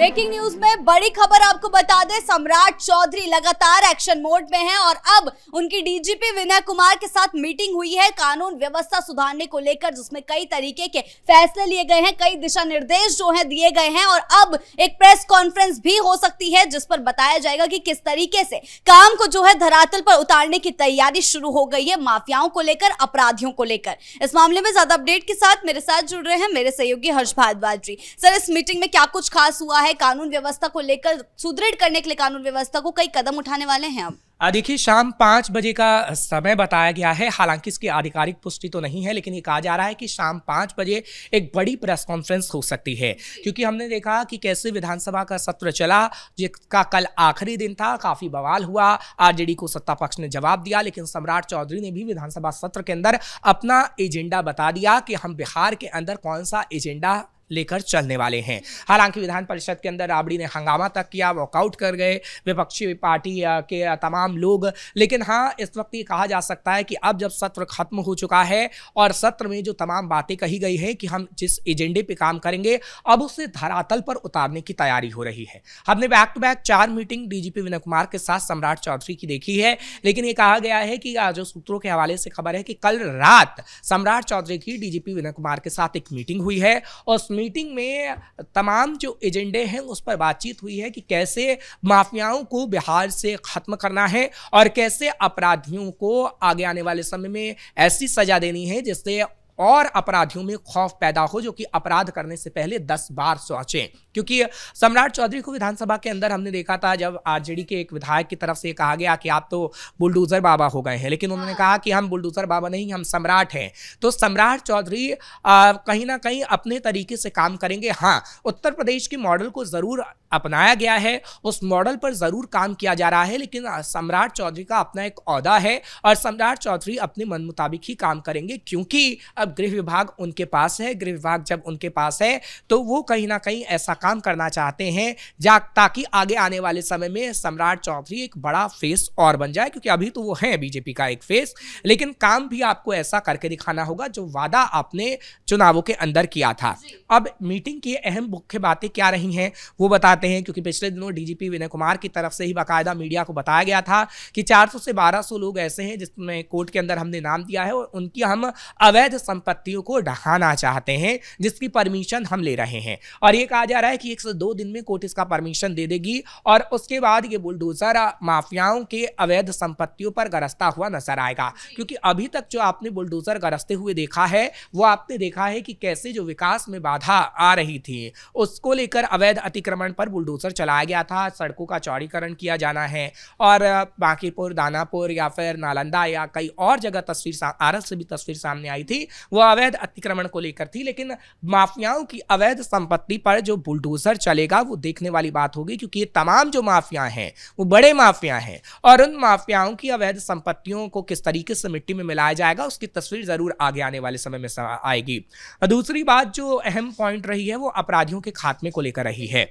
Breaking news में बड़ी खबर आपको बता दें, सम्राट चौधरी लगातार एक्शन मोड में हैं और अब उनकी डीजीपी विनय कुमार के साथ मीटिंग हुई है कानून व्यवस्था सुधारने को लेकर, जिसमें कई तरीके के फैसले लिए गए हैं, कई दिशा निर्देश जो हैं दिए गए हैं और अब एक प्रेस कॉन्फ्रेंस भी हो सकती है जिस पर बताया जाएगा कि किस तरीके से काम को जो है धरातल पर उतारने की तैयारी शुरू हो गई है माफियाओं को लेकर, अपराधियों को लेकर। इस मामले में ज्यादा अपडेट के साथ मेरे साथ जुड़ रहे हैं मेरे सहयोगी हर्ष भारद्वाज जी। सर, इस मीटिंग में क्या कुछ खास हुआ है? कानून व्यवस्था को लेकर सुदृढ़ करने के लिए कानून व्यवस्था को कई कदम उठाने वाले हैं अब। देखिए, शाम 5 बजे का समय बताया गया है। हालांकि इसकी आधिकारिक पुष्टि तो नहीं है, लेकिन ये कहा जा रहा है कि शाम 5 बजे एक बड़ी प्रेस कॉन्फ्रेंस हो सकती है, क्योंकि हमने देखा कि कैसे विधानसभा का सत्र चला, जिसका कल आखिरी दिन था। काफी बवाल हुआ, आरजेडी को सत्ता पक्ष ने जवाब दिया, लेकिन सम्राट चौधरी ने भी विधानसभा सत्र के अंदर अपना एजेंडा बता दिया कि हम बिहार के अंदर कौन सा एजेंडा लेकर चलने वाले हैं। हालांकि विधान परिषद के अंदर राबड़ी ने हंगामा तक किया, वॉकआउट कर गए विपक्षी पार्टी के तमाम लोग। लेकिन हाँ, इस वक्त ये कहा जा सकता है कि अब जब सत्र खत्म हो चुका है और सत्र में जो तमाम बातें कही गई है कि हम जिस एजेंडे पे काम करेंगे, अब उसे धरातल पर उतारने की तैयारी हो रही है। हमने back to back 4 meeting DGP Vinay Kumar के साथ सम्राट चौधरी की देखी है, लेकिन ये कहा गया है कि जो सूत्रों के हवाले से खबर है कि कल रात सम्राट चौधरी की डीजीपी विनय कुमार के साथ एक मीटिंग हुई है और मीटिंग में तमाम जो एजेंडे हैं उस पर बातचीत हुई है कि कैसे माफियाओं को बिहार से खत्म करना है और कैसे अपराधियों को आगे आने वाले समय में ऐसी सजा देनी है जिससे और अपराधियों में खौफ पैदा हो, जो कि अपराध करने से पहले 10 बार सोचें। क्योंकि सम्राट चौधरी को विधानसभा के अंदर हमने देखा था जब आरजेडी के एक विधायक की तरफ से कहा गया कि आप तो बुलडोजर बाबा हो गए हैं, लेकिन उन्होंने कहा कि हम बुलडोजर बाबा नहीं, हम सम्राट हैं। तो सम्राट चौधरी कहीं ना कहीं अपने तरीके से काम करेंगे। हाँ, उत्तर प्रदेश के मॉडल को जरूर अपनाया गया है, उस मॉडल पर जरूर काम किया जा रहा है, लेकिन सम्राट चौधरी का अपना एक ओहदा है और सम्राट चौधरी अपने मन मुताबिक ही काम करेंगे, क्योंकि अब गृह विभाग उनके पास है। गृह विभाग जब उनके पास है तो वो कहीं ना कहीं ऐसा काम करना चाहते हैं ताकि आगे आने वाले समय में सम्राट चौधरी एक बड़ा फेस और बन जाए, क्योंकि अभी तो वो है बीजेपी का एक फेस, लेकिन काम भी आपको ऐसा करके दिखाना होगा जो वादा आपने चुनावों के अंदर किया था। अब मीटिंग की अहम मुख्य बातें क्या रही हैं वो बताते हैं, क्योंकि पिछले दिनों डीजीपी विनय कुमार की तरफ से ही बाकायदा मीडिया को बताया गया था कि 400 से 1200 लोग ऐसे हैं जिसमें कोर्ट के अंदर हमने नाम दिया है और उनकी हम अवैध संपत्तियों को ढहाना चाहते हैं, जिसकी परमिशन हम ले रहे हैं। और ये कहा जा रहा है कि 1 से 2 दिन में कोर्ट इसका परमिशन दे देगी और उसके बाद ये बुलडोजर माफियाओं के अवैध संपत्तियों पर गरजता हुआ नजर आएगा। क्योंकि अभी तक जो आपने बुलडोजर गरजते हुए देखा है वो आपने देखा है कि कैसे जो विकास में बाधा आ रही थी उसको लेकर अवैध अतिक्रमण पर बुलडोजर चलाया गया था, सड़कों का चौड़ीकरण किया जाना है और बांकीपुर, दानापुर या फिर नालंदा या कई और जगह तस्वीर आरस से भी तस्वीर सामने आई थी, वो अवैध अतिक्रमण को लेकर थी। लेकिन माफियाओं की अवैध संपत्ति पर जो बुलडोजर चलेगा वो देखने वाली बात होगी, क्योंकि ये तमाम जो माफिया हैं वो बड़े माफिया हैं और उन माफियाओं की अवैध संपत्तियों को किस तरीके से मिट्टी में मिलाया जाएगा उसकी तस्वीर जरूर आगे आने वाले समय में आएगी। दूसरी बात जो अहम पॉइंट रही है वो अपराधियों के खात्मे को लेकर रही है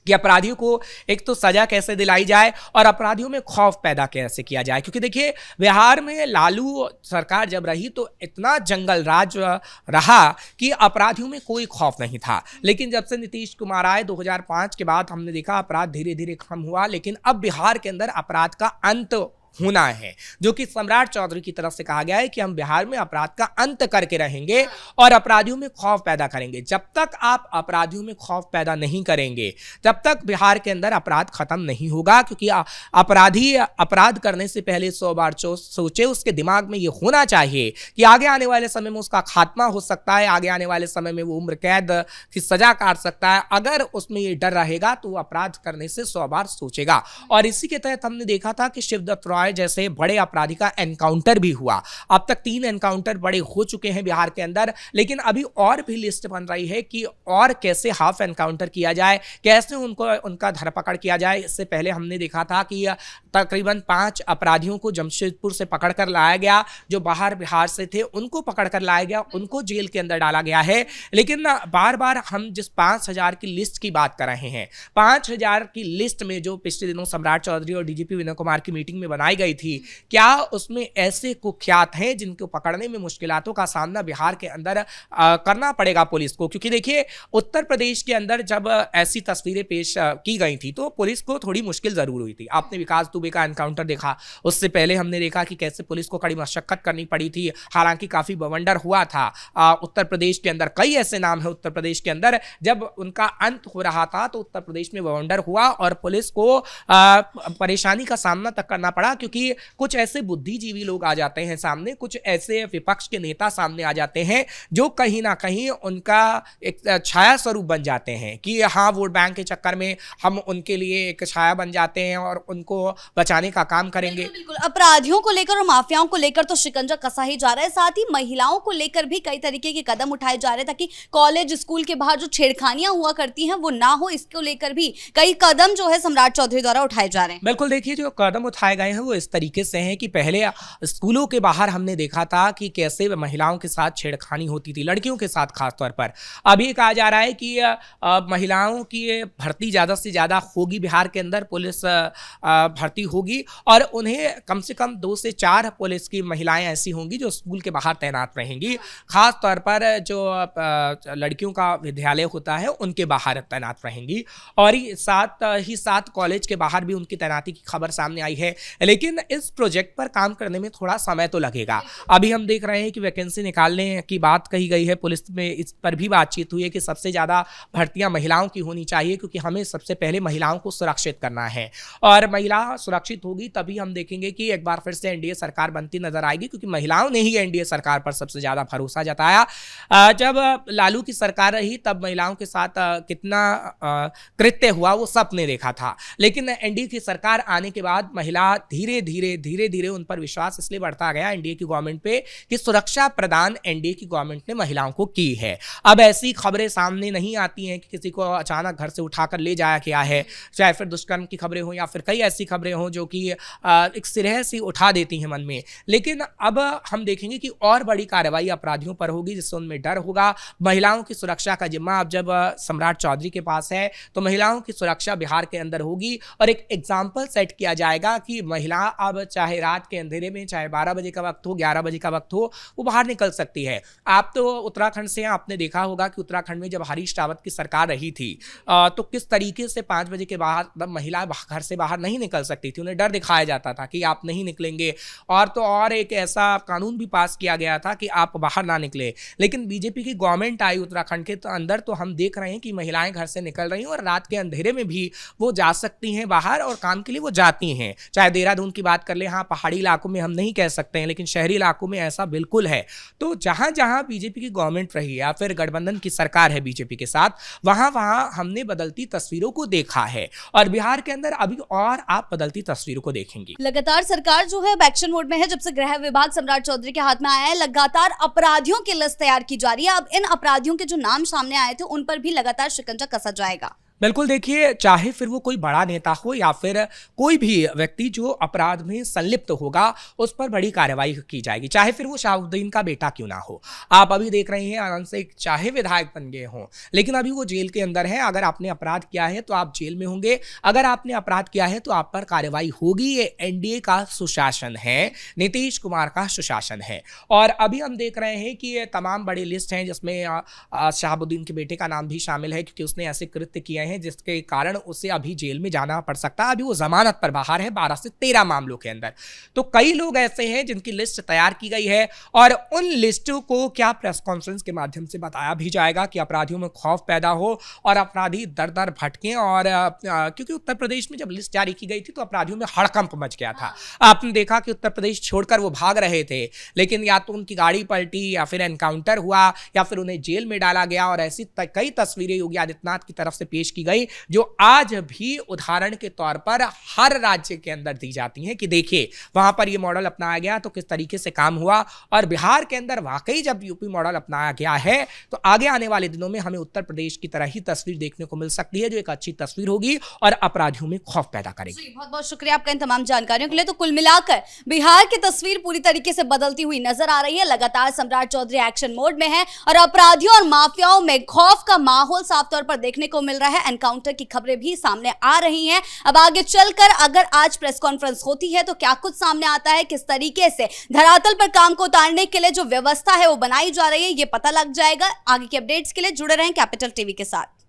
कि अपराधियों को एक तो सजा कैसे दिलाई जाए और अपराधियों में खौफ पैदा कैसे किया जाए। क्योंकि देखिए, बिहार में लालू सरकार जब रही तो इतना जंगल राज रहा कि अपराधियों में कोई खौफ नहीं था, लेकिन जब से नीतीश कुमार आए 2005 के बाद हमने देखा अपराध धीरे धीरे कम हुआ। लेकिन अब बिहार के अंदर अपराध का अंत होना है, जो कि सम्राट चौधरी की तरफ से कहा गया है कि हम बिहार में अपराध का अंत करके रहेंगे और अपराधियों में खौफ पैदा करेंगे। जब तक आप अपराधियों में खौफ पैदा नहीं करेंगे तब तक बिहार के अंदर अपराध खत्म नहीं होगा, क्योंकि अपराधी अपराध करने से पहले 100 बार सोचे। उसके दिमाग में ये होना चाहिए कि आगे आने वाले समय में उसका खात्मा हो सकता है, आगे आने वाले समय में वो उम्र कैद की सजा काट सकता है। अगर उसमें ये डर रहेगा तो वो अपराध करने से 100 बार सोचेगा। और इसी के तहत हमने देखा था कि शिवदत्त रॉय जैसे बड़े अपराधी का एनकाउंटर भी हुआ। अब तक 3 एनकाउंटर बड़े हो चुके हैं बिहार के अंदर, लेकिन अभी और भी लिस्ट बन रही है कि और कैसे हाफ एनकाउंटर किया जाए, कैसे उनका धरपकड़ किया जाए। इससे पहले हमने देखा था कि तकरीबन 5 अपराधियों को जमशेदपुर से पकड़कर लाया गया, जो बाहर बिहार से थे उनको पकड़कर लाया गया, उनको जेल के अंदर डाला गया है। लेकिन बार बार हम जिस 5000 की लिस्ट की बात कर रहे हैं, 5000 की लिस्ट में जो पिछले दिनों सम्राट चौधरी और डीजीपी विनय कुमार की मीटिंग में बनाई बनाई गई थी, क्या उसमें ऐसे कुख्यात हैं जिनको पकड़ने में मुश्किलातों का सामना बिहार के अंदर करना पड़ेगा पुलिस को? क्योंकि देखिए उत्तर प्रदेश के अंदर जब ऐसी तस्वीरें पेश की गई थी तो पुलिस को थोड़ी मुश्किल जरूर हुई थी। आपने विकास दुबे का एनकाउंटर देखा, उससे पहले हमने देखा कि कैसे पुलिस को कड़ी मशक्कत करनी पड़ी थी, हालांकि काफी बवंडर हुआ था उत्तर प्रदेश के अंदर। कई ऐसे नाम है उत्तर प्रदेश के अंदर, जब उनका अंत हो रहा था तो उत्तर प्रदेश में बवंडर हुआ और पुलिस को परेशानी का सामना तक करना पड़ा, क्योंकि कुछ ऐसे बुद्धिजीवी लोग आ जाते हैं सामने, कुछ ऐसे विपक्ष के नेता सामने आ जाते हैं जो कहीं ना कहीं उनका एक छाया स्वरूप बन जाते हैं कि हाँ, वोट बैंक के चक्कर में हम उनके लिए एक छाया बन जाते हैं और उनको बचाने का काम करेंगे। बिल्कुल, बिल्कुल। अपराधियों को लेकर और माफियाओं को लेकर तो शिकंजा कसा ही जा रहा है, साथ ही महिलाओं को लेकर भी कई तरीके के कदम उठाए जा रहे हैं ताकि कॉलेज स्कूल के बाहर जो छेड़खानियां हुआ करती हैं वो ना हो। इसको लेकर भी कई कदम जो है सम्राट चौधरी द्वारा उठाए जा रहे हैं। बिल्कुल, देखिए जो कदम उठाए गए हैं वो इस तरीके से हैं कि पहले स्कूलों के बाहर हमने देखा था कि कैसे महिलाओं के साथ छेड़खानी होती थी, लड़कियों के साथ खासतौर पर। अभी कहा जा रहा है कि महिलाओं की भर्ती ज़्यादा से ज़्यादा होगी बिहार के अंदर, पुलिस भर्ती होगी और उन्हें कम से कम 2 से 4 पुलिस की महिलाएं ऐसी होंगी जो स्कूल के बाहर तैनात रहेंगी, खास तौर पर जो लड़कियों का विद्यालय होता है उनके बाहर तैनात रहेंगी, और साथ ही साथ कॉलेज के बाहर भी उनकी तैनाती की खबर सामने आई है। लेकिन इस प्रोजेक्ट पर काम करने में थोड़ा समय तो लगेगा। अभी हम देख रहे हैं कि वैकेंसी निकालने की बात कही गई है, पुलिस में इस पर भी बातचीत हुई है कि सबसे ज़्यादा भर्तियां महिलाओं की होनी चाहिए, क्योंकि हमें सबसे पहले महिलाओं को सुरक्षित करना है और महिला सुरक्षित होगी तभी हम देखेंगे कि एक बार फिर से एनडीए सरकार बनती नजर आएगी, क्योंकि महिलाओं ने ही एनडीए सरकार पर सबसे ज़्यादा भरोसा जताया। जब लालू की सरकार रही तब महिलाओं के साथ कितना कृत्य हुआ वो सबने देखा था, लेकिन एनडीए की सरकार आने के बाद महिला धीरे धीरे उन पर विश्वास इसलिए बढ़ता गया एनडीए की गवर्नमेंट पे कि सुरक्षा प्रदान एनडीए की गवर्नमेंट ने महिलाओं को की है। अब ऐसी खबरें सामने नहीं आती हैं कि किसी को अचानक घर से उठाकर ले जाया गया है, चाहे फिर दुष्कर्म की खबरें हों या फिर कई ऐसी खबरें हों जो कि एक सिरह सी उठा देती हैं मन में। लेकिन अब हम देखेंगे कि और बड़ी कार्रवाई अपराधियों पर होगी जिससे उनमें डर होगा। महिलाओं की सुरक्षा का जिम्मा अब जब सम्राट चौधरी के पास है तो महिलाओं की सुरक्षा बिहार के अंदर होगी और एक एग्जाम्पल सेट किया जाएगा कि महिला अब चाहे रात के अंधेरे में, चाहे 12 बजे का वक्त हो, 11 बजे का वक्त हो, वो बाहर निकल सकती है। आप तो उत्तराखंड से हैं, आपने देखा होगा कि उत्तराखंड में जब हरीश रावत की सरकार रही थी तो किस तरीके से 5 बजे के बाद महिला घर से बाहर नहीं निकल सकती थी, उन्हें डर दिखाया जाता था कि आप नहीं निकलेंगे, और तो और एक ऐसा कानून भी पास किया गया था कि आप बाहर ना निकले। लेकिन बीजेपी की गवर्नमेंट आई उत्तराखंड के अंदर तो हम देख रहे हैं कि महिलाएं घर से निकल रही हैं और रात के अंधेरे में भी वो जा सकती हैं बाहर और काम के लिए वो जाती हैं। चाहे देहरादून की बात कर ले, हाँ पहाड़ी इलाकों में हम नहीं कह सकते हैं लेकिन शहरी इलाकों में ऐसा बिल्कुल है। तो जहां जहां बीजेपी की गवर्नमेंट रही या फिर गठबंधन की सरकार है बीजेपी के साथ, वहां वहां हमने बदलती तस्वीरों को देखा है और बिहार के अंदर अभी और आप बदलती तस्वीरों को देखेंगे। लगातार सरकार जो है एक्शन मोड में है। जब से गृह विभाग सम्राट चौधरी के हाथ में आया है, लगातार अपराधियों की लिस्ट तैयार की जा रही है। अब इन अपराधियों के जो नाम सामने आए थे उन पर भी लगातार शिकंजा कसा जाएगा। बिल्कुल, देखिए चाहे फिर वो कोई बड़ा नेता हो या फिर कोई भी व्यक्ति जो अपराध में संलिप्त होगा उस पर बड़ी कार्रवाई की जाएगी, चाहे फिर वो शाहबुद्दीन का बेटा क्यों ना हो। आप अभी देख रहे हैं आनंद से चाहे विधायक बन गए हों लेकिन अभी वो जेल के अंदर है। अगर आपने अपराध किया है तो आप जेल में होंगे, अगर आपने अपराध किया है तो आप पर कार्रवाई होगी। ये एनडीए का सुशासन है, नीतीश कुमार का सुशासन है। और अभी हम देख रहे हैं कि ये तमाम बड़ी लिस्ट हैं जिसमें शाहबुद्दीन के बेटे का नाम भी शामिल है, क्योंकि उसने ऐसे कृत्य किए हैं जिसके कारण उसे अभी जेल में जाना पड़ सकता है। अभी वो जमानत पर बाहर है 12 से 13 मामलों के अंदर। तो कई लोग ऐसे हैं जिनकी लिस्ट तैयार की गई है और उन लिस्टों को क्या प्रेस कॉन्फ्रेंस के माध्यम से बताया भी जाएगा कि अपराधियों में खौफ पैदा हो और अपराधी दर दर भटकें। और क्योंकि उत्तर प्रदेश में जब लिस्ट जारी की गई थी तो अपराधियों में हड़कंप मच गया था। आपने देखा कि उत्तर प्रदेश छोड़कर वो भाग रहे थे, लेकिन या तो उनकी गाड़ी पलटी या फिर एनकाउंटर हुआ या फिर उन्हें जेल में डाला गया। और ऐसी कई तस्वीरें योगी आदित्यनाथ की तरफ से पेश की गई जो आज भी उदाहरण के तौर पर हर राज्य के अंदर दी जाती हैं कि देखिए वहां पर ये मॉडल अपनाया गया तो किस तरीके से काम हुआ। और बिहार के अंदर वाकई जब यूपी मॉडल अपनाया गया है तो आगे आने वाले दिनों में हमें उत्तर प्रदेश की तरह ही तस्वीर देखने को मिल सकती है, जो एक अच्छी तस्वीर होगी और अपराधियों में खौफ पैदा करेगी। बहुत बहुत शुक्रिया आपका इन तमाम जानकारियों के लिए। तो कुल मिलाकर बिहार की तस्वीर पूरी तरीके से बदलती हुई नजर आ रही है। लगातार सम्राट चौधरी एक्शन मोड में है और अपराधियों और माफियाओं में खौफ का माहौल साफ तौर पर देखने को मिल रहा है। एनकाउंटर की खबरें भी सामने आ रही हैं। अब आगे चलकर अगर आज प्रेस कॉन्फ्रेंस होती है तो क्या कुछ सामने आता है, किस तरीके से धरातल पर काम को उतारने के लिए जो व्यवस्था है वो बनाई जा रही है, ये पता लग जाएगा। आगे के अपडेट्स के लिए जुड़े रहें कैपिटल टीवी के साथ।